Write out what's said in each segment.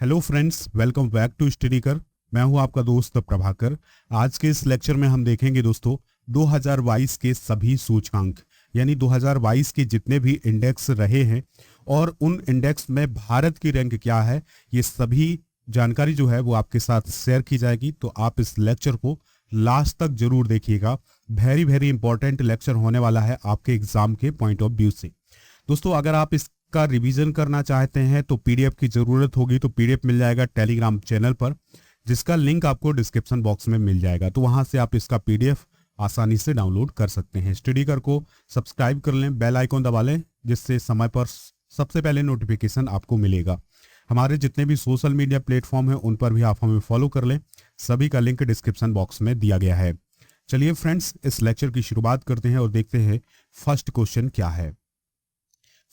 Hello friends, welcome back to study कर। मैं हूं आपका दोस्त प्रभाकर। आज के इस लेक्चर में हम देखेंगे दोस्तों 2022 के सभी सूचकांक, यानी 2022 के जितने भी इंडेक्स रहे हैं और उन इंडेक्स में भारत की रैंक क्या है, ये सभी जानकारी जो है वो आपके साथ शेयर की जाएगी। तो आप इस लेक्चर को लास्ट तक जरूर देखिएगा। वेरी वेरी इंपॉर्टेंट लेक्चर होने वाला है आपके एग्जाम के पॉइंट ऑफ व्यू से। दोस्तों, अगर आप इसका रिवीजन करना चाहते हैं तो पीडीएफ की जरूरत होगी, तो पीडीएफ मिल जाएगा टेलीग्राम चैनल पर, जिसका लिंक आपको डिस्क्रिप्शन बॉक्स में मिल जाएगा। तो वहां से आप इसका पीडीएफ आसानी से डाउनलोड कर सकते हैं। स्टडी कर को सब्सक्राइब कर लें, बेल आइकॉन दबा लें, जिससे समय पर सबसे पहले नोटिफिकेशन आपको मिलेगा। हमारे जितने भी सोशल मीडिया प्लेटफॉर्म हैं उन पर भी आप हमें फॉलो कर लें, सभी का लिंक डिस्क्रिप्शन बॉक्स में दिया गया है। चलिए फ्रेंड्स, इस लेक्चर की शुरुआत करते हैं और देखते हैं फर्स्ट क्वेश्चन क्या है।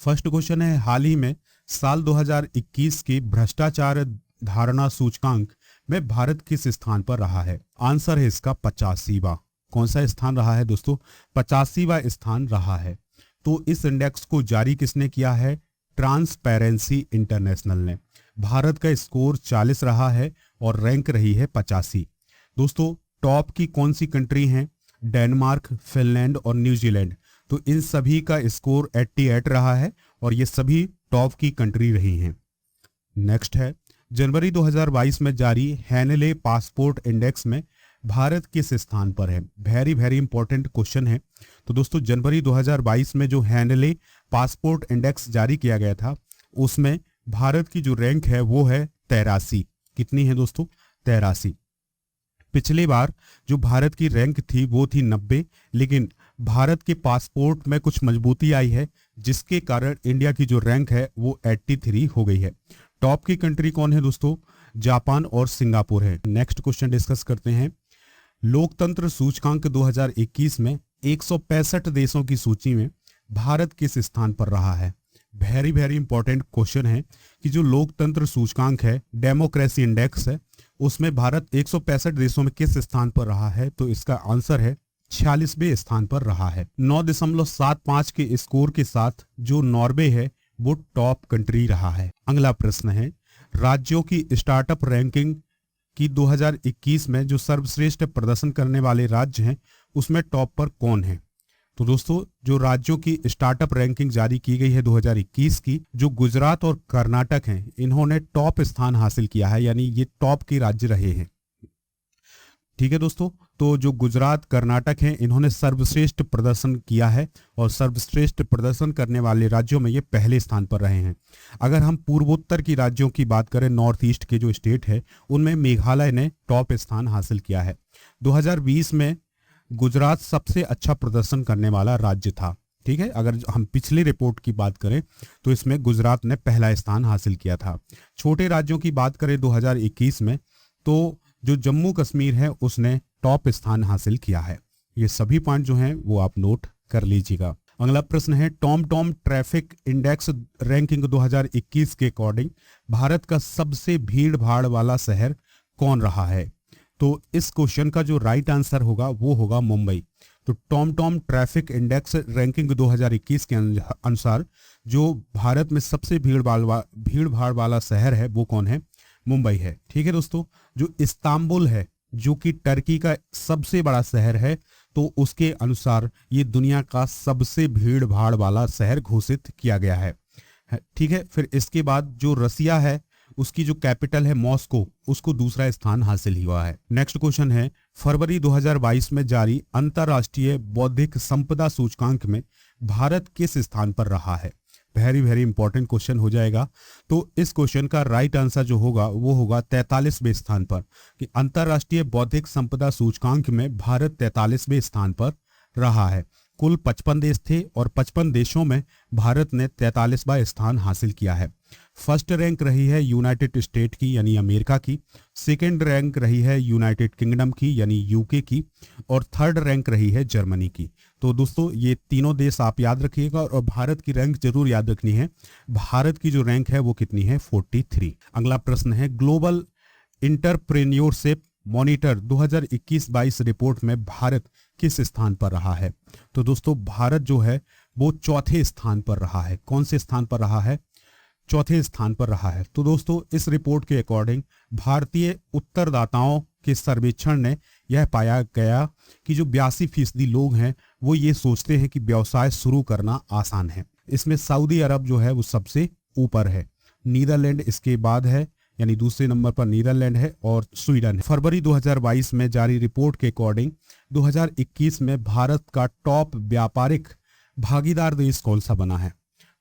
फर्स्ट क्वेश्चन है, हाल ही में साल 2021 के भ्रष्टाचार धारणा सूचकांक में भारत किस स्थान पर रहा है? आंसर है इसका 85वां। कौन सा स्थान रहा है दोस्तों? 85वां स्थान रहा है। तो इस इंडेक्स को जारी किसने किया है? ट्रांसपेरेंसी इंटरनेशनल ने। भारत का स्कोर 40 रहा है और रैंक रही है 85। दोस्तों, टॉप की कौन सी कंट्री हैं? डेनमार्क, फिनलैंड और न्यूजीलैंड। तो इन सभी का स्कोर 88 रहा है और ये सभी टॉप की कंट्री रही हैं। नेक्स्ट है, जनवरी 2022 में जारी हैनले पासपोर्ट इंडेक्स में भारत किस स्थान पर है? वेरी वेरी इंपॉर्टेंट क्वेश्चन है। तो दोस्तों, जनवरी 2022 में जो हैनले पासपोर्ट इंडेक्स जारी किया गया था, उसमें भारत की जो रैंक है वो है 83। कितनी है दोस्तों? 83। पिछली बार जो भारत की रैंक थी वो थी 90, लेकिन भारत के पासपोर्ट में कुछ मजबूती आई है, जिसके कारण इंडिया की जो रैंक है वो 83 हो गई है। टॉप की कंट्री कौन है दोस्तों? जापान और सिंगापुर है। नेक्स्ट क्वेश्चन डिस्कस करते हैं। लोकतंत्र सूचकांक 2021 में 165 देशों की सूची में भारत किस स्थान पर रहा है? वेरी वेरी इंपॉर्टेंट क्वेश्चन है कि जो लोकतंत्र सूचकांक है, डेमोक्रेसी इंडेक्स है, उसमें भारत 165 देशों में किस स्थान पर रहा है? तो इसका आंसर है 46वें स्थान पर रहा है। 9.75 के स्कोर के साथ जो नॉर्वे है वो टॉप कंट्री रहा है। अगला प्रश्न है, राज्यों की स्टार्टअप रैंकिंग की 2021 में जो सर्वश्रेष्ठ प्रदर्शन करने वाले राज्य हैं उसमें टॉप पर कौन है? तो दोस्तों, जो राज्यों की स्टार्टअप रैंकिंग जारी की गई है 2021 की, जो गुजरात और कर्नाटक हैं, इन्होंने टॉप स्थान हासिल किया है, यानी ये टॉप के राज्य रहे हैं। ठीक है दोस्तों, तो जो गुजरात कर्नाटक हैं इन्होंने सर्वश्रेष्ठ प्रदर्शन किया है और सर्वश्रेष्ठ प्रदर्शन करने वाले राज्यों में ये पहले स्थान पर रहे हैं। अगर हम पूर्वोत्तर की राज्यों की बात करें, नॉर्थ ईस्ट के जो स्टेट है, उनमें मेघालय ने टॉप स्थान हासिल किया है। 2020 में गुजरात सबसे अच्छा प्रदर्शन करने वाला राज्य था। ठीक है, अगर हम पिछली रिपोर्ट की बात करें तो इसमें गुजरात ने पहला स्थान हासिल किया था। छोटे राज्यों की बात करें 2021 में, तो जो जम्मू कश्मीर है उसने टॉप स्थान हासिल किया है। ये सभी पॉइंट जो हैं वो आप नोट कर लीजिएगा। अगला प्रश्न है, टॉम ट्रैफिक इंडेक्स रैंकिंग 2021 के अकॉर्डिंग भारत का सबसे भीड़ भाड़ वाला शहर कौन रहा है? तो इस क्वेश्चन का जो राइट आंसर होगा वो होगा मुंबई। तो टॉम ट्रैफिक इंडेक्स रैंकिंग 2021 के अनुसार जो भारत में सबसे भीड़ भाड़ वाला शहर है वो कौन है? मुंबई है। ठीक है दोस्तों, जो इस्तांबुल है, जो कि टर्की का सबसे बड़ा शहर है, तो उसके अनुसार ये दुनिया का सबसे भीड़ भाड़ वाला शहर घोषित किया गया है। ठीक है, फिर इसके बाद जो रसिया है उसकी जो कैपिटल है मॉस्को, उसको दूसरा स्थान हासिल हुआ है। नेक्स्ट क्वेश्चन है, फरवरी 2022 में जारी अंतरराष्ट्रीय बौद्धिक संपदा सूचकांक में भारत किस स्थान पर रहा है? वेरी वेरी इंपॉर्टेंट क्वेश्चन हो जाएगा। तो इस क्वेश्चन का राइट आंसर जो होगा वो होगा 43वें स्थान पर, कि अंतरराष्ट्रीय बौद्धिक संपदा सूचकांक में भारत 43वें स्थान पर रहा है। कुल 55 देश थे और 55 देशों में भारत ने 43वां स्थान हासिल किया है। फर्स्ट रैंक रही है यूनाइटेड स्टेट की, यानी अमेरिका की। सेकेंड रैंक रही है यूनाइटेड किंगडम की, यानी यूके की। और थर्ड रैंक रही है जर्मनी की। तो दोस्तों, ये तीनों देश आप याद रखिएगा और भारत की रैंक जरूर याद रखनी है। भारत की जो रैंक है वो कितनी है? 43। अगला प्रश्न है, ग्लोबल इंटरप्रेन्योरशिप मॉनिटर 2021-22 रिपोर्ट में भारत किस स्थान पर रहा है? तो दोस्तों, भारत जो है वो चौथे स्थान पर रहा है। कौन से स्थान पर रहा है? चौथे स्थान पर रहा है। तो दोस्तों इस रिपोर्ट के अकॉर्डिंग भारतीय उत्तरदाताओं के सर्वेक्षण ने यह पाया गया कि जो 82% लोग हैं वो ये सोचते हैं कि व्यवसाय शुरू करना आसान है। इसमें सऊदी अरब जो है वो सबसे ऊपर है, नीदरलैंड इसके बाद है, यानी दूसरे नंबर पर नीदरलैंड है और स्वीडन है। फरवरी 2022 में जारी रिपोर्ट के अकॉर्डिंग 2021 में भारत का टॉप व्यापारिक भागीदार देश कौन सा बना है?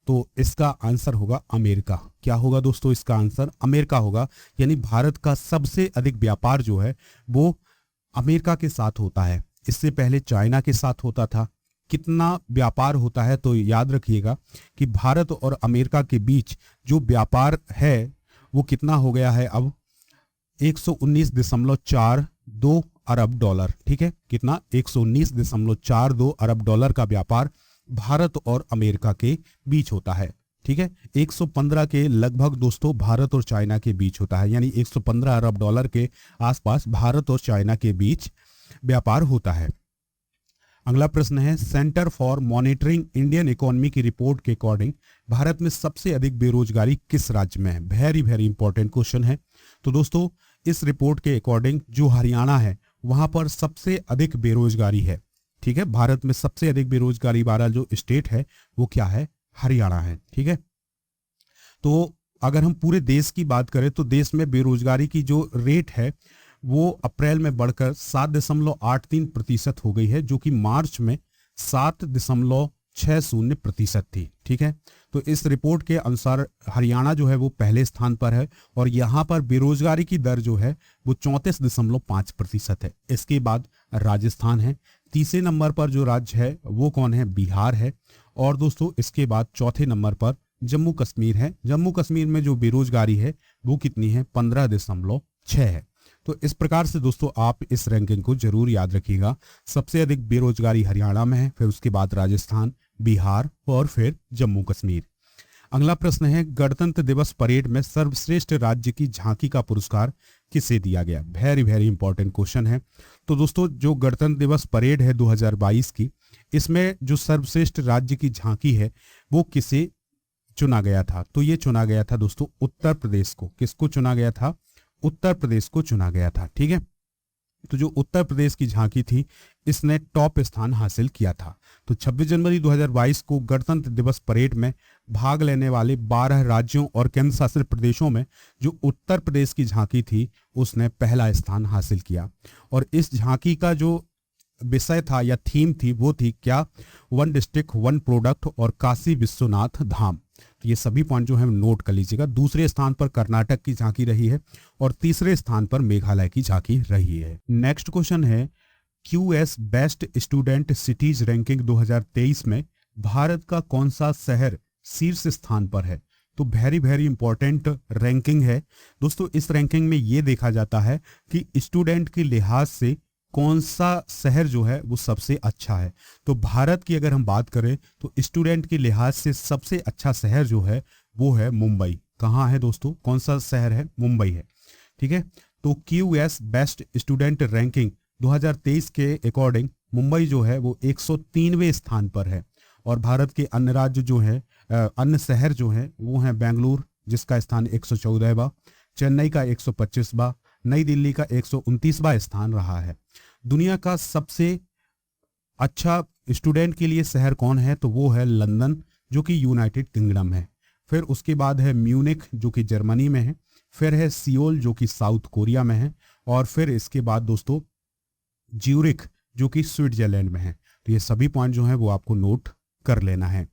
तो इसका आंसर होगा अमेरिका। क्या होगा दोस्तों? इसका आंसर अमेरिका होगा। यानी भारत का सबसे अधिक व्यापार जो है वो अमेरिका के साथ होता है। इससे पहले चाइना के साथ होता था। कितना व्यापार होता है? तो याद रखिएगा कि भारत और अमेरिका के बीच जो व्यापार है वो कितना हो गया है अब? 119.42 अरब डॉलर। ठीक है, कितना? 119.42 अरब डॉलर का व्यापार भारत और अमेरिका के बीच होता है। ठीक है, 115 के लगभग दोस्तों भारत और चाइना के बीच होता है, यानी 115 अरब डॉलर के आसपास भारत और चाइना के बीच व्यापार होता है। अगला प्रश्न है, centre for monitoring Indian economy की रिपोर्ट के अकॉर्डिंग भारत में सबसे अधिक बेरोजगारी किस राज्य में है? वेरी वेरी इंपॉर्टेंट क्वेश्चन है। तो दोस्तों इस रिपोर्ट के अकॉर्डिंग जो हरियाणा है वहां पर सबसे अधिक बेरोजगारी है। ठीक है, भारत में सबसे अधिक बेरोजगारी वाला जो स्टेट है वो क्या है? हरियाणा है। ठीक है, तो अगर हम पूरे देश की बात करें तो देश में बेरोजगारी की जो रेट है वो अप्रैल में बढ़कर 7.83% हो गई है, जो कि मार्च में 7.60% थी। ठीक है, तो इस रिपोर्ट के अनुसार हरियाणा जो है वो पहले स्थान पर है और यहाँ पर बेरोजगारी की दर जो है वो 34.5% है। इसके बाद राजस्थान है। तीसरे नंबर पर जो राज्य है वो कौन है? बिहार है। और दोस्तों इसके बाद चौथे नंबर पर जम्मू कश्मीर है। जम्मू कश्मीर में जो बेरोजगारी है वो कितनी है? 15.6 है। तो इस प्रकार से दोस्तों आप इस रैंकिंग को जरूर याद रखिएगा। सबसे अधिक बेरोजगारी हरियाणा में है, फिर उसके बाद राजस्थान, बिहार और फिर जम्मू कश्मीर। अगला प्रश्न है, गणतंत्र दिवस परेड में सर्वश्रेष्ठ राज्य की झांकी का पुरस्कार किसे दिया गया? वेरी वेरी इंपॉर्टेंट क्वेश्चन है। तो दोस्तों जो गणतंत्र दिवस परेड है 2022 की, इसमें जो सर्वश्रेष्ठ राज्य की झांकी है वो किसे चुना गया था? तो ये चुना गया था दोस्तों उत्तर प्रदेश को। किसको चुना गया था? उत्तर प्रदेश को चुना गया था। ठीक है, तो जो उत्तर प्रदेश की झांकी थी इसने टॉप स्थान हासिल किया था। तो 26 जनवरी 2022 को गणतंत्र दिवस परेड में भाग लेने वाले 12 राज्यों और केंद्र शासित प्रदेशों में जो उत्तर प्रदेश की झांकी थी उसने पहला स्थान हासिल किया। और इस झांकी का जो विषय था या थीम थी वो थी क्या? 1 डिस्ट्रिक्ट 1 प्रोडक्ट और काशी विश्वनाथ धाम। तो ये सभी पॉइंट जो है नोट कर लीजिएगा। दूसरे स्थान पर कर्नाटक की झांकी रही है और तीसरे स्थान पर मेघालय की झांकी रही है। नेक्स्ट क्वेश्चन है, QS best student cities ranking 2023 में भारत का कौन सा शहर शीर्ष स्थान पर है? तो वेरी वेरी इंपॉर्टेंट रैंकिंग है दोस्तों। इस रैंकिंग में ये देखा जाता है कि स्टूडेंट के लिहाज से कौन सा शहर जो है वो सबसे अच्छा है। तो भारत की अगर हम बात करें तो स्टूडेंट के लिहाज से सबसे अच्छा शहर जो है वो है मुंबई। कहाँ है दोस्तों? कौन सा शहर है? मुंबई है। ठीक है, तो QS बेस्ट स्टूडेंट रैंकिंग 2023 के अकॉर्डिंग मुंबई जो है वो 103वें स्थान पर है। और भारत के अन्य राज्य जो है अन्य शहर जो है वो है बेंगलुरु जिसका स्थान 114वां, चेन्नई का 125वां, नई दिल्ली का 129वां स्थान रहा है। दुनिया का सबसे अच्छा स्टूडेंट के लिए शहर कौन है? तो वो है लंदन जो कि यूनाइटेड किंगडम है। फिर उसके बाद है म्यूनिख जो कि जर्मनी में है। फिर है सियोल जो कि साउथ कोरिया में है। और फिर इसके बाद दोस्तों ज्यूरिख जो कि स्विट्जरलैंड में है। तो ये सभी पॉइंट जो है वो आपको नोट कर लेना है।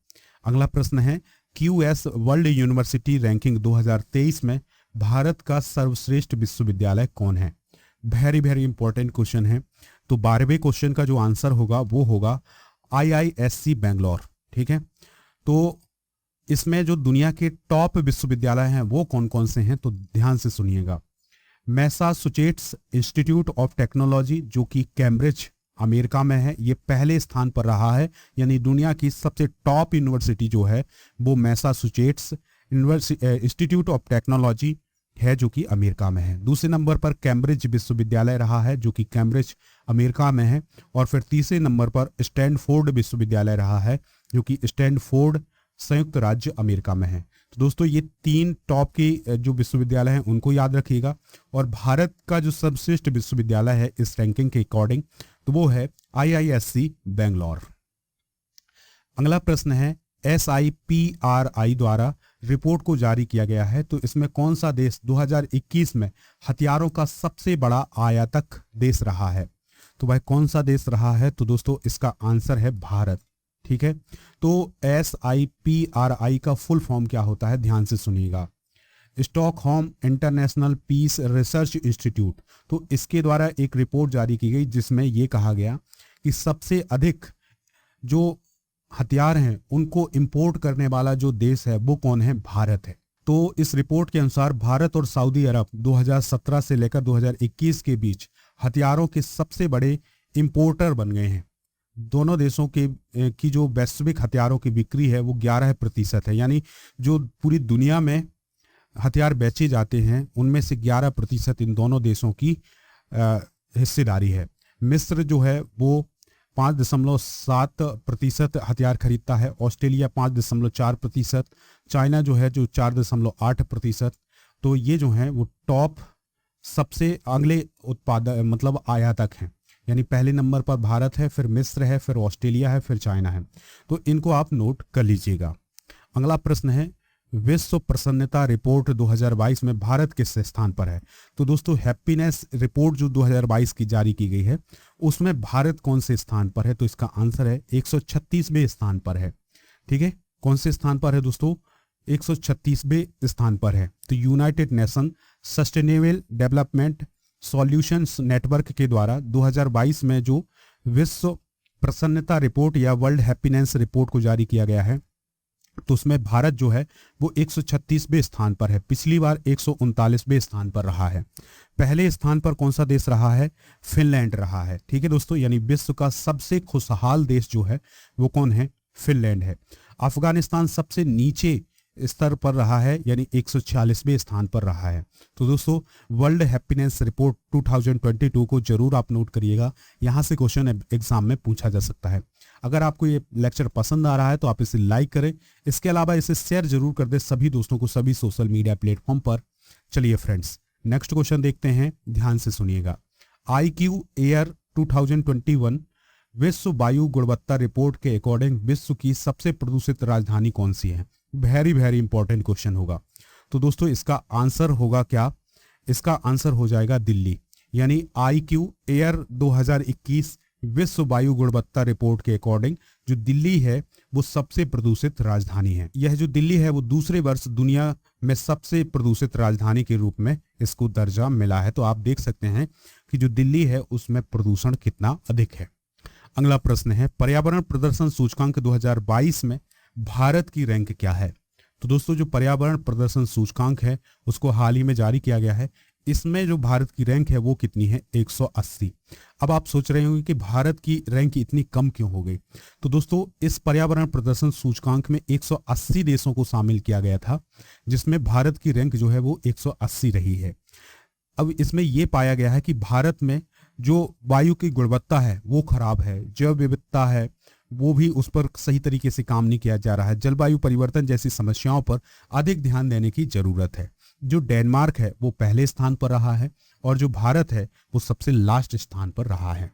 अगला प्रश्न है, QS वर्ल्ड यूनिवर्सिटी रैंकिंग 2023 में भारत का सर्वश्रेष्ठ विश्वविद्यालय कौन है? वेरी वेरी इंपॉर्टेंट क्वेश्चन है। तो 12वें क्वेश्चन का जो आंसर होगा वो होगा IISc बेंगलोर। ठीक है, तो इसमें जो दुनिया के टॉप विश्वविद्यालय हैं वो कौन कौन से हैं? तो ध्यान से सुनिएगा। मैसाचुसेट्स इंस्टीट्यूट ऑफ टेक्नोलॉजी जो कि कैम्ब्रिज अमेरिका में है, ये पहले स्थान पर रहा है। यानी दुनिया की सबसे टॉप यूनिवर्सिटी जो है वो मैसाचुसेट्स इंस्टीट्यूट ऑफ टेक्नोलॉजी है जो कि अमेरिका में है। दूसरे नंबर पर कैम्ब्रिज विश्वविद्यालय रहा है जो कि कैम्ब्रिज अमेरिका में है। और फिर तीसरे नंबर पर स्टैनफोर्ड विश्वविद्यालय रहा है जो कि स्टैनफोर्ड संयुक्त राज्य अमेरिका में है। तो दोस्तों ये 3 टॉप के जो विश्वविद्यालय हैं उनको याद रखिएगा। और भारत का जो सर्वश्रेष्ठ विश्वविद्यालय है इस रैंकिंग के अकॉर्डिंग, तो वो है IISc बेंगलोर। अगला प्रश्न है, SIPRI द्वारा रिपोर्ट को जारी किया गया है, तो इसमें कौन सा देश 2021 में हथियारों का सबसे बड़ा आयातक देश रहा है? तो वह कौन सा देश रहा है? तो दोस्तों इसका आंसर है भारत। ठीक है, तो SIPRI का फुल फॉर्म क्या होता है, ध्यान से सुनिएगा। Stockholm International Peace Research Institute. तो इसके द्वारा एक रिपोर्ट जारी की गई जिसमें यह कहा गया कि सबसे अधिक जो हथियार हैं उनको इंपोर्ट करने वाला जो देश है वो कौन है? भारत है। तो इस रिपोर्ट के अनुसार भारत और सऊदी अरब 2017 से लेकर 2021 के बीच हथियारों के सबसे बड़े इंपोर्टर बन गए हैं। दोनों देशों के की जो वैश्विक हथियारों की बिक्री है वो 11% है, यानी जो पूरी दुनिया में हथियार बेचे जाते हैं उनमें से 11% इन दोनों देशों की हिस्सेदारी है। मिस्र जो है वो 5.7% हथियार खरीदता है, ऑस्ट्रेलिया 5.4%, चाइना जो है जो 4.8%। तो ये जो है वो टॉप सबसे अगले उत्पादक मतलब आयातक हैं, यानी पहले नंबर पर भारत है, फिर मिस्र है, फिर ऑस्ट्रेलिया है, फिर चाइना है। तो इनको आप नोट कर लीजिएगा। अगला प्रश्न है, विश्व प्रसन्नता रिपोर्ट 2022 में भारत किस स्थान पर है? तो दोस्तों हैप्पीनेस रिपोर्ट जो 2022 की जारी की गई है उसमें भारत कौन से स्थान पर है? तो इसका आंसर है 136वें स्थान पर है। ठीक है, कौन से स्थान पर है दोस्तों? 136वें स्थान पर है। तो United nation sustainable development solutions network के द्वारा 2022 में जो विश्व प्रसन्नता रिपोर्ट या वर्ल्ड हैप्पीनेस रिपोर्ट को जारी किया गया है तो उसमें भारत जो है वो 136वें स्थान पर है। पिछली बार 139वें स्थान पर रहा है। पहले स्थान पर कौन सा देश रहा है? फिनलैंड रहा है। ठीक है दोस्तों, यानी विश्व का सबसे खुशहाल देश जो है वो कौन है? फिनलैंड है। अफगानिस्तान सबसे नीचे स्तर पर रहा है, यानी 146वें स्थान पर रहा है। तो दोस्तों वर्ल्ड हैप्पीनेस रिपोर्ट 2022 को जरूर आप नोट करिएगा, यहाँ से क्वेश्चन एग्जाम में पूछा जा सकता है। अगर आपको ये लेक्चर पसंद आ रहा है तो आप इसे लाइक करें, इसके अलावा इसे शेयर जरूर कर दें सभी दोस्तों को सभी सोशल मीडिया प्लेटफॉर्म पर। चलिए फ्रेंड्स नेक्स्ट क्वेश्चन देखते हैं, ध्यान से सुनिएगा। IQ एयर 2021 विश्व वायु गुणवत्ता रिपोर्ट के अकॉर्डिंग विश्व की सबसे प्रदूषित राजधानी कौन सी है? वेरी वेरी इंपॉर्टेंट क्वेश्चन होगा। तो दोस्तों इसका आंसर होगा क्या? इसका आंसर हो जाएगा दिल्ली, यानी IQ एयर 2021 विश्व वायु गुणवत्ता रिपोर्ट के अकॉर्डिंग जो दिल्ली है वो सबसे प्रदूषित राजधानी है। यह जो दिल्ली है वो दूसरे वर्ष दुनिया में सबसे प्रदूषित राजधानी के रूप में इसको दर्जा मिला है। तो आप देख सकते हैं कि जो दिल्ली है उसमें प्रदूषण कितना अधिक है। अगला प्रश्न है, पर्यावरण प्रदर्शन सूचकांक 2022 में भारत की रैंक क्या है? तो दोस्तों जो पर्यावरण प्रदर्शन सूचकांक है उसको हाल ही में जारी किया गया है। इसमें जो भारत की रैंक है वो कितनी है? 180। अब आप सोच रहे होंगे कि भारत की रैंक इतनी कम क्यों हो गई? तो दोस्तों इस पर्यावरण प्रदर्शन सूचकांक में 180 देशों को शामिल किया गया था, जिसमें भारत की रैंक जो है वो 180 रही है। अब इसमें यह पाया गया है कि भारत में जो वायु की गुणवत्ता है वो खराब है, जैव विविधता है वो भी उस पर सही तरीके से काम नहीं किया जा रहा है, जलवायु परिवर्तन जैसी समस्याओं पर अधिक ध्यान देने की जरूरत है। जो डेनमार्क है वो पहले स्थान पर रहा है और जो भारत है वो सबसे लास्ट स्थान पर रहा है।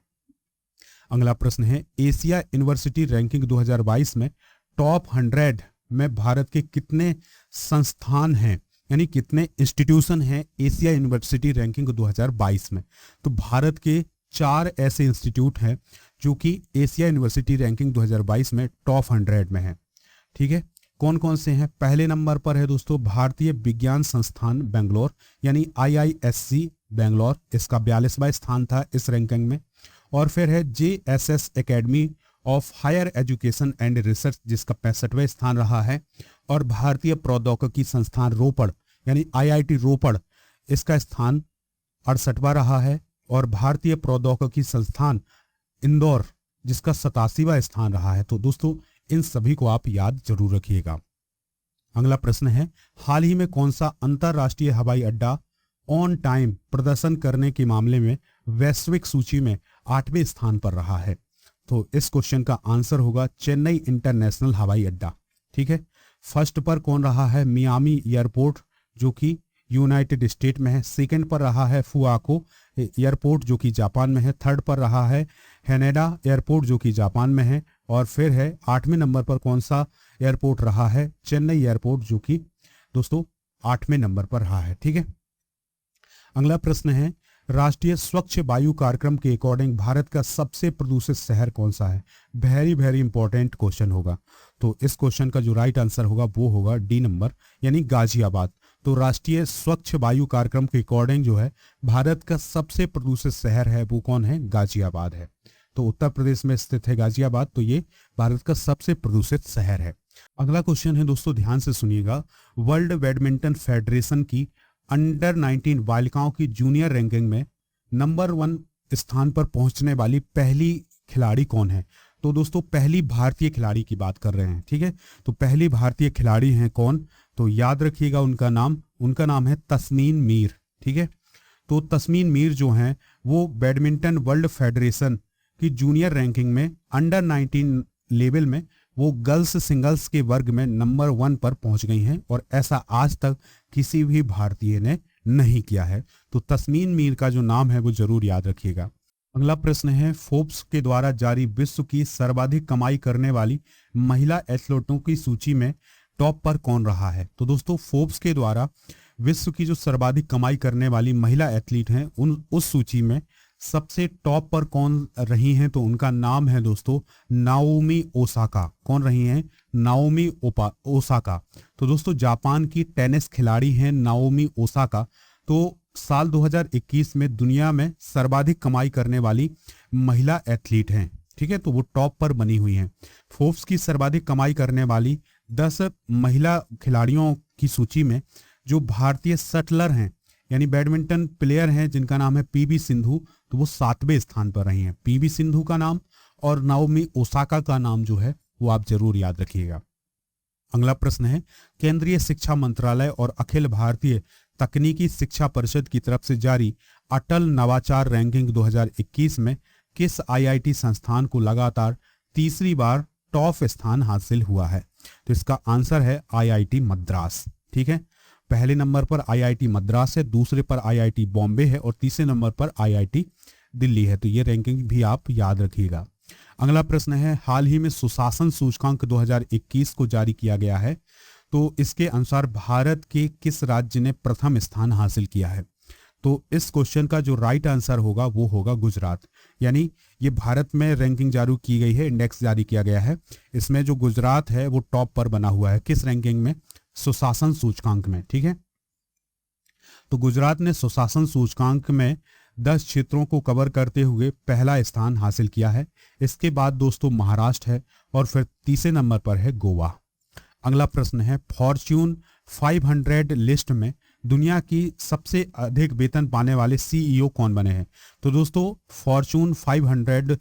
अगला प्रश्न है, एशिया यूनिवर्सिटी रैंकिंग 2022 में टॉप 100 में भारत के कितने संस्थान हैं, यानी कितने इंस्टीट्यूशन हैं एशिया यूनिवर्सिटी रैंकिंग 2022 में? तो भारत के 4 ऐसे इंस्टीट्यूट हैं जो कि एशिया यूनिवर्सिटी रैंकिंग 2022 में टॉप 100 में है। ठीक है, कौन कौन से हैं? पहले नंबर पर है दोस्तों भारतीय विज्ञान संस्थान बेंगलोर, यानी IISc बेंगलोर, इसका 42वां स्थान था इस रैंकिंग में। और फिर है JSS academy of higher education and research, जिसका 65वां स्थान रहा है। और भारतीय प्रौद्योगिकी संस्थान रोपड़, यानी IIT रोपड़, इसका स्थान 68वां रहा है। और भारतीय प्रौद्योगिकी संस्थान इंदौर, जिसका 87वां स्थान रहा है। तो दोस्तों इन सभी को आप याद जरूर रखिएगा। अगला प्रश्न है, हाल ही में कौन सा अंतरराष्ट्रीय हवाई अड्डा ऑन टाइम प्रदर्शन करने के मामले में वैश्विक सूची में 8वें स्थान पर रहा है? तो इस क्वेश्चन का आंसर होगा चेन्नई इंटरनेशनल हवाई अड्डा। ठीक है, फर्स्ट पर कौन रहा है? मियामी एयरपोर्ट जो कि यूनाइटेड स्टेट में है। सेकंड पर रहा है फुआको एयरपोर्ट जो कि जापान में है। थर्ड पर रहा है हैनेडा एयरपोर्ट जो कि जापान में है। और फिर है 8वें नंबर पर कौन सा एयरपोर्ट रहा है? चेन्नई एयरपोर्ट जो कि दोस्तों 8वें नंबर पर रहा है। ठीक है, अगला प्रश्न है राष्ट्रीय स्वच्छ वायु कार्यक्रम के अकॉर्डिंग भारत का सबसे प्रदूषित शहर कौन सा है? वेरी वेरी इंपॉर्टेंट क्वेश्चन होगा। तो इस क्वेश्चन का जो राइट आंसर होगा वो होगा डी नंबर यानी गाजियाबाद। तो राष्ट्रीय स्वच्छ वायु कार्यक्रम के अकॉर्डिंग जो है भारत का सबसे प्रदूषित शहर है वो कौन है? गाजियाबाद है। तो उत्तर प्रदेश में स्थित है गाजियाबाद, तो ये भारत का सबसे प्रदूषित शहर है। अगला क्वेश्चन है दोस्तों, ध्यान से सुनिएगा। वर्ल्ड बैडमिंटन फेडरेशन की अंडर 19 बालिकाओं की जूनियर रैंकिंग में नंबर 1 स्थान पर पहुंचने वाली पहली खिलाड़ी कौन है? तो दोस्तों पहली भारतीय खिलाड़ी की बात कर रहे हैं। ठीक है, तो पहली भारतीय खिलाड़ी हैं कौन? तो याद रखिएगा उनका नाम है तस्मीन मीर। ठीक है, तो तस्मीन मीर जो हैं वो बैडमिंटन वर्ल्ड फेडरेशन की जूनियर रैंकिंग में अंडर 19 लेवल में वो गर्ल्स सिंगल्स के वर्ग में नंबर 1 पर पहुंच गई हैं और ऐसा आज तक किसी भी भारतीय ने नहीं किया है। तो तस्मीन मीर का जो नाम है वो जरूर याद रखिएगा। अगला प्रश्न है फोर्ब्स के द्वारा जारी विश्व की सर्वाधिक कमाई करने वाली महिला एथलीटों की सूची में टॉप पर कौन रहा है? तो दोस्तों फोर्ब्स के द्वारा विश्व की जो सर्वाधिक कमाई करने वाली महिला एथलीट हैं उस सूची में सबसे टॉप पर कौन रही हैं? तो उनका नाम है दोस्तों नाओमी ओसाका। कौन रही हैं? Naomi Osaka. तो दोस्तों जापान की टेनिस खिलाड़ी हैं नाओमी ओसाका। तो साल 2021 में दुनिया में सर्वाधिक कमाई करने वाली महिला एथलीट हैं। ठीक है, तो वो टॉप पर बनी हुई हैं। फोर्ब्स की सर्वाधिक कमाई करने वाली 10 महिला खिलाड़ियों की सूची में जो भारतीय शटलर हैं यानी बैडमिंटन प्लेयर हैं जिनका नाम है पीवी सिंधु, तो वो 7वें स्थान पर रही हैं। पीवी सिंधु का नाम और नाओमी ओसाका का नाम जो है वो आप जरूर याद रखिएगा। अगला प्रश्न है केंद्रीय शिक्षा मंत्रालय और अखिल भारतीय तकनीकी शिक्षा परिषद की तरफ से जारी अटल नवाचार रैंकिंग 2021 में किस आईआईटी संस्थान को लगातार तीसरी बार टॉप स्थान हासिल हुआ है? तो इसका आंसर है आईआईटी मद्रास। ठीक है, पहले नंबर पर आईआईटी मद्रास है, दूसरे पर आईआईटी बॉम्बे है और तीसरे नंबर पर आईआईटी दिल्ली है। तो ये रैंकिंग भी आप याद रखिएगा। अगला प्रश्न है हाल ही में सुशासन सूचकांक 2021 को जारी किया गया है, तो इसके अनुसार भारत के किस राज्य ने प्रथम स्थान हासिल किया है? तो इस क्वेश्चन का जो राइट आंसर होगा वो होगा गुजरात। यानी ये भारत में रैंकिंग जारी की गई है, इंडेक्स जारी किया गया है, इसमें जो गुजरात है वो टॉप पर बना हुआ है। किस रैंकिंग में? सुशासन सूचकांक में। ठीक है, तो गुजरात ने सुशासन सूचकांक में 10 क्षेत्रों को कवर करते हुए पहला स्थान हासिल किया है। इसके बाद दोस्तों महाराष्ट्र है और फिर तीसरे नंबर पर है गोवा। अगला प्रश्न है फॉर्च्यून 500 लिस्ट में दुनिया की सबसे अधिक वेतन पाने वाले सीईओ कौन बने हैं? तो दोस्तों फॉर्च्यून 500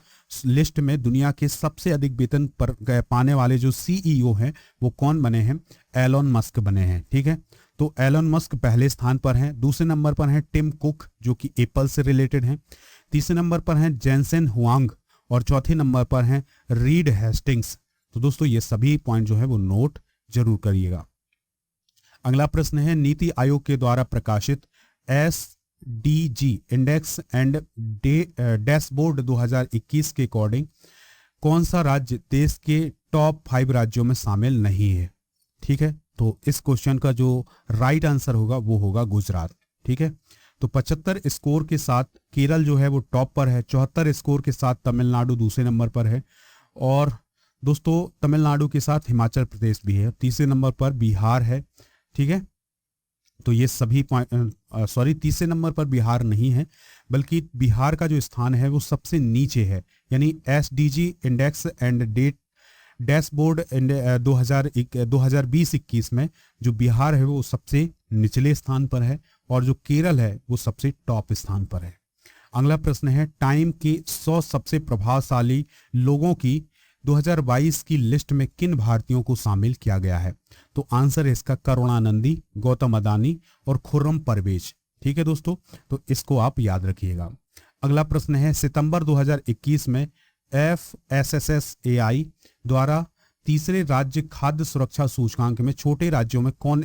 लिस्ट में दुनिया के सबसे अधिक वेतन पर पाने वाले जो सीईओ हैं वो कौन बने हैं? एलोन मस्क बने हैं। ठीक है, तो एलोन मस्क पहले स्थान पर हैं। दूसरे नंबर पर हैं टिम कुक जो कि एप्पल से रिलेटेड हैं। तीसरे नंबर पर हैं जेनसेन हुआंग और चौथे नंबर पर हैं रीड हेस्टिंग्स। तो दोस्तों ये सभी पॉइंट जो है वो नोट जरूर करिएगा। अगला प्रश्न है नीति आयोग के द्वारा प्रकाशित SDG इंडेक्स एंड डैशबोर्ड 2021 के अकॉर्डिंग कौन सा राज्य देश के टॉप 5 राज्यों में शामिल नहीं है? ठीक है, तो इस क्वेश्चन का जो राइट आंसर होगा वो होगा गुजरात। ठीक है, तो 75 स्कोर के साथ केरल जो है वो टॉप पर है। 74 स्कोर के साथ तमिलनाडु दूसरे नंबर पर है और दोस्तों तमिलनाडु के साथ हिमाचल प्रदेश भी है। तीसरे नंबर पर बिहार है। ठीक है, तो ये सभी तीसरे नंबर पर बिहार नहीं है बल्कि बिहार का जो स्थान है वो सबसे नीचे है। यानी SDG इंडेक्स एंड डैशबोर्ड 2020-21 में जो बिहार है वो सबसे निचले स्थान पर है और जो केरल है वो सबसे टॉप स्थान पर है। अगला प्रश्न है टाइम के 100 सबसे प्रभावशाली लोगों की 2022 की लिस्ट में किन भारतीयों को शामिल किया गया है? तो आंसर है इसका करुणानंदी, गौतम अदानी और खुर्रम परवेज। ठीक है दोस्तों, तो इसको आप याद रखिएगा। अगला प्रश्न है सितंबर 2021 में FSSAI द्वारा तीसरे राज्य खाद्य सुरक्षा सूचकांक में छोटे राज्यों में कौन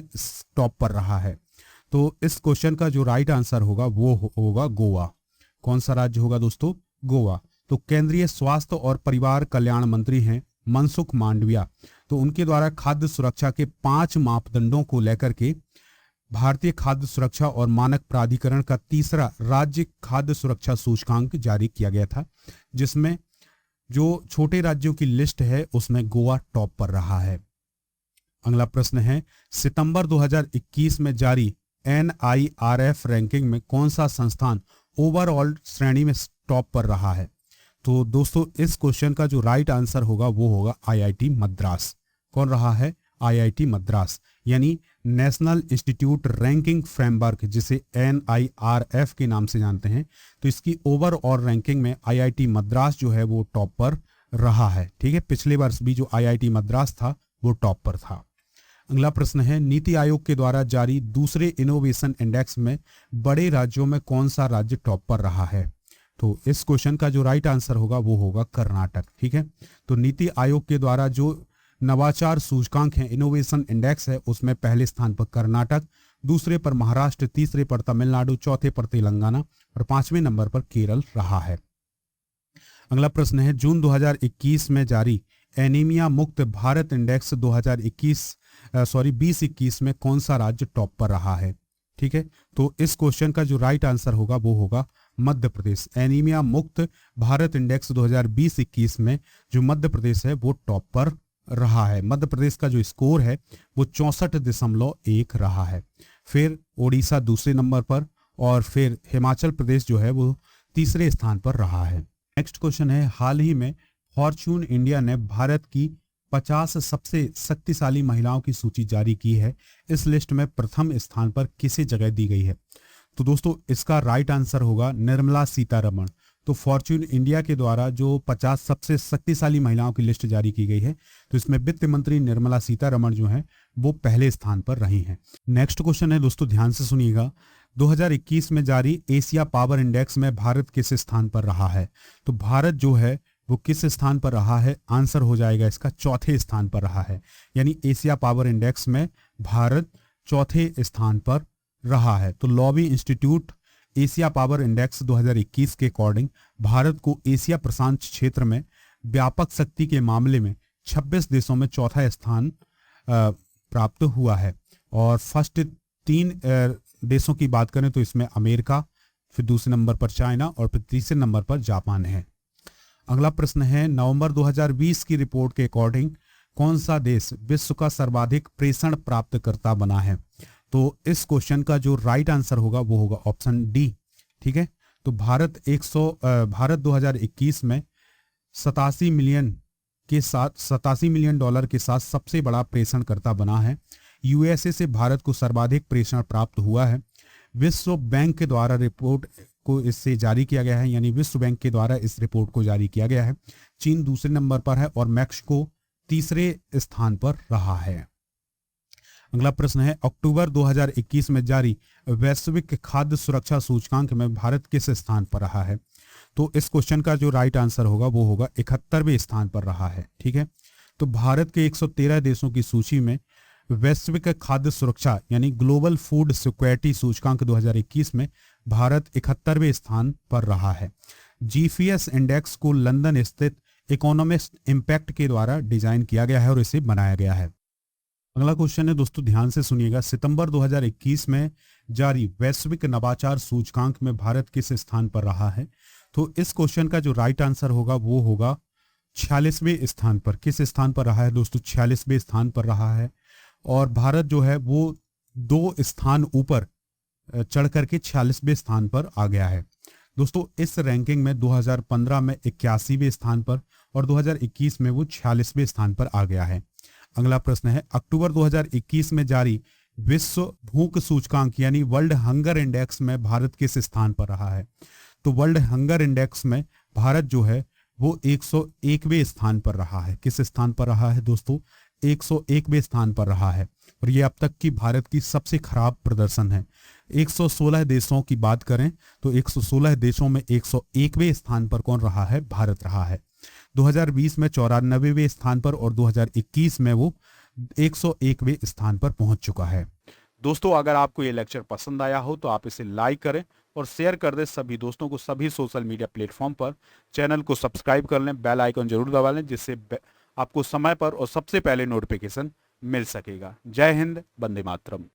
टॉप पर रहा है? तो इस क्वेश्चन का जो राइट आंसर होगा वो होगा गोवा। कौन सा राज्य होगा दोस्तों? गोवा। तो केंद्रीय स्वास्थ्य और परिवार कल्याण मंत्री हैं मनसुख मांडविया। तो उनके द्वारा खाद्य सुरक्षा के 5 मापदंडों को लेकर के भारतीय खाद्य सुरक्षा और मानक प्राधिकरण का तीसरा राज्य खाद्य सुरक्षा सूचकांक जारी किया गया था, जिसमें जो छोटे राज्यों की लिस्ट है उसमें गोवा टॉप पर रहा है। अगला प्रश्न है, सितंबर 2021 में जारी NIRF रैंकिंग में कौन सा संस्थान ओवरऑल श्रेणी में टॉप पर रहा है? तो दोस्तों इस क्वेश्चन का जो राइट आंसर होगा वो होगा IIT मद्रास। कौन रहा है? IIT मद्रास, यानी नेशनल इंस्टीट्यूट रैंकिंग फ्रेमवर्क, जिसे NIRF के नाम से जानते हैं। तो इसकी ओवरऑल रैंकिंग में IIT मद्रास जो है वो टॉप पर रहा है। ठीक है, पिछले वर्ष भी जो IIT मद्रास था वो टॉप पर था। अगला प्रश्न है, नीति आयोग के द्वारा जारी दूसरे इनोवेशन इंडेक्स में बड़े राज्यों में कौन सा राज्य टॉप पर रहा है? तो इस क्वेश्चन का जो राइट आंसर होगा वो होगा कर्नाटक। ठीक है, तो नीति आयोग के द्वारा जो नवाचार सूचकांक है, इनोवेशन इंडेक्स है, उसमें पहले स्थान पर कर्नाटक, दूसरे पर महाराष्ट्र, तीसरे पर तमिलनाडु, चौथे पर तेलंगाना और 5वें नंबर पर केरल रहा है। अगला प्रश्न है, जून 2021 में जारी एनीमिया मुक्त भारत इंडेक्स 2021 में कौन सा राज्य टॉप पर रहा है? ठीक है, तो इस क्वेश्चन का जो राइट आंसर होगा वो होगा मध्य प्रदेश। एनीमिया मुक्त भारत इंडेक्स 2020-21 में जो मध्य प्रदेश है वो टॉप पर रहा है। मध्य प्रदेश का जो स्कोर है वो 64.1 रहा है। फिर ओडिशा दूसरे नंबर पर और फिर हिमाचल प्रदेश जो है वो तीसरे स्थान पर रहा है। नेक्स्ट क्वेश्चन है, हाल ही में फॉर्च्यून इंडिया ने भारत की 50 सबसे शक्तिशाली महिलाओं की सूची जारी की है। इस लिस्ट में प्रथम स्थान पर किसे जगह दी गई है? तो दोस्तों इसका राइट आंसर होगा निर्मला सीतारमण। तो फॉर्च्यून इंडिया के द्वारा जो 50 सबसे शक्तिशाली महिलाओं की लिस्ट जारी की गई है, तो इसमें वित्त मंत्री निर्मला सीतारमण जो है वो पहले स्थान पर रही हैं। नेक्स्ट क्वेश्चन है दोस्तों, ध्यान से सुनिएगा, 2021 में जारी एशिया पावर इंडेक्स में भारत किस स्थान पर रहा है? तो भारत जो है वो किस स्थान पर रहा है? आंसर हो जाएगा इसका चौथे स्थान पर रहा है, यानी एशिया पावर इंडेक्स में भारत चौथे स्थान पर रहा है। तो lobby institute Asia power index 2021 के अकॉर्डिंग भारत को एशिया प्रशांत क्षेत्र में व्यापक शक्ति के मामले में 26 देशों में चौथा स्थान प्राप्त हुआ है। और फर्स्ट 3 देशों की बात करें तो इसमें अमेरिका, फिर दूसरे नंबर पर चाइना और फिर तीसरे नंबर पर जापान है। अगला प्रश्न है, नवंबर 2020 की रिपोर्ट के अकॉर्डिंग कौन सा देश विश्व का सर्वाधिक प्रेषण प्राप्तकर्ता बना है? तो इस क्वेश्चन का जो राइट आंसर होगा वो होगा ऑप्शन डी। ठीक है, तो भारत 2021 में 87 मिलियन डॉलर के साथ सबसे बड़ा प्रेषणकर्ता बना है। यूएसए से भारत को सर्वाधिक प्रेषण प्राप्त हुआ है। विश्व बैंक के द्वारा रिपोर्ट को इससे जारी किया गया है, यानी विश्व बैंक के द्वारा इस रिपोर्ट को जारी किया गया है। चीन दूसरे नंबर पर है और मैक्सिको तीसरे स्थान पर रहा है। अगला प्रश्न है, अक्टूबर 2021 में जारी वैश्विक खाद्य सुरक्षा सूचकांक में भारत किस स्थान पर रहा है? तो इस क्वेश्चन का जो राइट आंसर होगा वो होगा 71वें स्थान पर रहा है। ठीक है, तो भारत के 113 देशों की सूची में वैश्विक खाद्य सुरक्षा यानी ग्लोबल फूड सिक्योरिटी सूचकांक 2021 में भारत 71वें स्थान पर रहा है। जीपीएस इंडेक्स को लंदन स्थित इकोनॉमिस्ट इम्पैक्ट के द्वारा डिजाइन किया गया है और इसे बनाया गया है। अगला क्वेश्चन है दोस्तों, ध्यान से सुनिएगा, सितंबर 2021 में जारी वैश्विक नवाचार सूचकांक में भारत किस स्थान पर रहा है? तो इस क्वेश्चन का जो राइट आंसर होगा वो होगा 46वें स्थान पर। किस स्थान पर रहा है दोस्तों? 46वें स्थान पर रहा है। और भारत जो है वो 2 स्थान ऊपर चढ़ करके 46वें स्थान पर आ गया है। दोस्तों इस रैंकिंग में 2015 में 81वें स्थान पर और 2021 में वो 46वें स्थान पर आ गया है। अगला प्रश्न है, अक्टूबर 2021 में जारी विश्व भूख सूचकांक यानी वर्ल्ड हंगर इंडेक्स में भारत किस स्थान पर रहा है? तो वर्ल्ड हंगर इंडेक्स में भारत जो है वो 101वें स्थान पर रहा है। किस स्थान पर रहा है दोस्तों? 101वें स्थान पर रहा है और ये अब तक की भारत की सबसे खराब प्रदर्शन है। 116 देशों की बात करें तो 116 देशों में 101वें स्थान पर कौन रहा है? भारत रहा है। 2020 में 94वें स्थान पर और 2021 में वो 101वें स्थान पर पहुंच चुका है। दोस्तों, अगर आपको ये लेक्चर पसंद आया हो तो आप इसे लाइक करें और शेयर कर दें सभी दोस्तों को सभी सोशल मीडिया प्लेटफॉर्म पर। चैनल को सब्सक्राइब कर लें, बेल आइकन जरूर दबा लें, जिससे आपको समय पर और सबसे पहले नोटिफिकेशन मिल सकेगा। जय हिंद, वंदे मातरम।